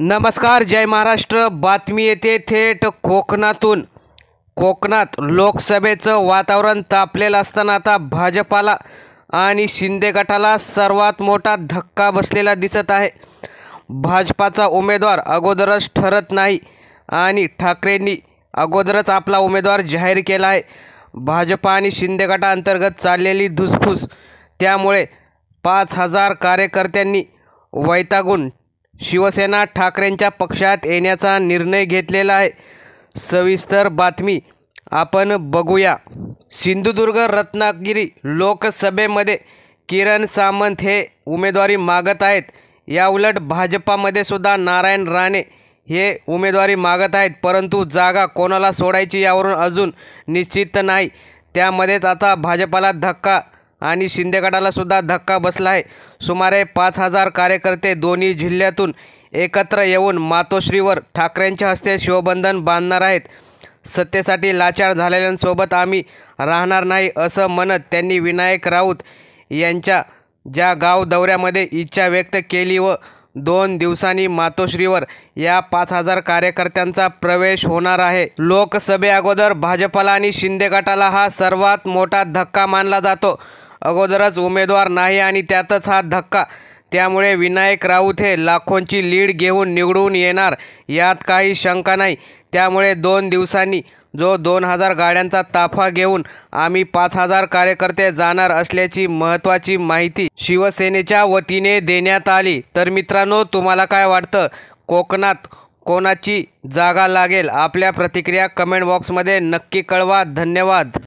नमस्कार, जय महाराष्ट्र। बातमी येते थेट कोकणातून। कोकणात लोकसभेचं वातावरण तापलेलं असताना आता भाजपाला आणि शिंदे गटाला सर्वात मोठा धक्का बसलेला दिसत आहे। भाजपाचा उमेदवार अगोदरच ठरत नाही आणि ठाकरेंनी अगोदरच आपला उमेदवार जाहीर केला आहे। भाजपा आणि शिंदे गटाअंतर्गत चाललेली धुसफूस, त्यामुळे 5000 कार्यकर्त्यांनी वैतागून शिवसेना ठाकरेंच्या पक्षात येण्याचा निर्णय घेतलेला आहे। सविस्तर बातमी आपण बघूया। सिंधुदुर्ग रत्नागिरी लोकसभेमध्ये किरण सामंत हे उमेदवारी मागत आहेत। याउलट भाजपामध्ये सुद्धा नारायण राणे हे उमेदवारी मागत आहेत, परंतु जागा कोणाला सोडायची यावरून अजून निश्चित नाही। त्यामध्येच आता भाजपाला धक्का आणि शिंदे गटाला सुद्धा धक्का बसला आहे। सुमारे 5000 कार्यकर्ते दोन्ही जिल्ह्यातून एकत्र येऊन मातोश्रीवर ठाकरेंच्या हस्ते शिवबंधन बांधणार आहेत। सत्तेसाठी लाचार झालेल्यांसोबत आम्ही राहणार नाही असं म्हणत त्यांनी विनायक राऊत यांच्या ज्या गाव दौऱ्यामध्ये इच्छा व्यक्त केली व 2 दिवसांनी मातोश्रीवर या 5000 कार्यकर्त्यांचा प्रवेश होणार आहे। लोकसभेअगोदर भाजपाला आणि शिंदे गटाला हा सर्वात मोठा धक्का मानला जातो। अगोदरच उमेदवार नाही आणि त्यातच हा धक्का, त्यामुळे विनायक राऊत हे लाखोंची लीड घेऊन निवडून येणार यात काही शंका नाही। त्यामुळे 2 दिवसांनी जो 2000 गाड्यांचा ताफा घेऊन आम्ही 5000 कार्यकर्ते जाणार असल्याची महत्त्वाची माहिती शिवसेनेच्या वतीने देण्यात आली। तर मित्रांनो, तुम्हाला काय वाटतं, कोकणात कोणाची जागा लागेल? आपल्या प्रतिक्रिया कमेंट बॉक्समध्ये नक्की कळवा। धन्यवाद।